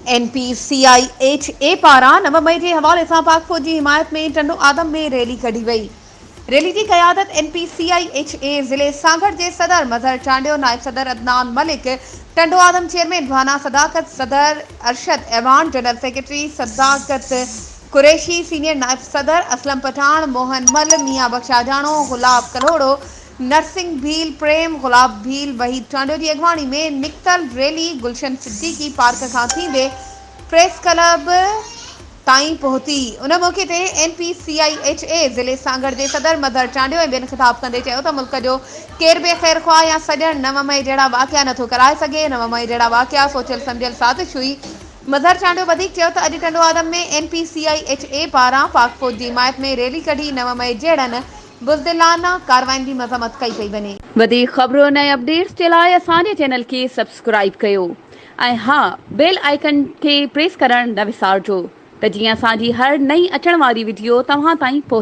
NPCIHA पारां 9 May के हवाले से पाक फौज की हिमायत में टंडो आदम में रैली कढ़ी वई। रैली की क़यादत NPCIHA ज़िले सांगड़ के सदर मजहर चांडियो, नायब सदर अदनान मलिक, टंडो आदम चेयरमैन भाना सदाकत, सदर अरशद ऐवान, जनरल सेक्रेटरी सदाकत कुरैशी, सीनियर नायब सदर असलम पठान, मोहन मल, मियाँ बख्शा जानो, गुलाब कलोड़ो, नरसिंह भील, प्रेम गुलाब भील, वहीद चांडियो की अगवानी में निकतल रैली गुलशन सिद्दीकी पार्क खां थींदे प्रेस क्लब ताईं पहुती। उन मौके ते NPCIHA ज़िले सांगड़ जे सदर मदर चांडियो ऐं ॿियनि ख़िताब कंदे चयो त मुल्क जो केर बि ख़ैर ख़्वाह या सॼण 9 मई जहिड़ा वाक़िया नथो कराए सघे। 9 मई जहिड़ा वाक़िया सोचियल सम्झियल साज़िश हुई। मदर चांडियो वधीक चयो त अॼु टंडो आदम में NPCIHA पारां पाक फौज जी हिमायत में रैली कढी 9 मई जहिड़नि बुज़दिलाना कार्रवाइयुनि जी मज़म्मत कई पई वञे। वधीक ख़बरुनि ऐं अपडेट्स जे लाइ असांजे चैनल खे सब्सक्राइब कयो ऐं हा, बेल आइकन खे प्रेस करणु न विसारिजो त जीअं असांजी हर नई अचण वारी वीडियो तव्हां ताईं पहुचे।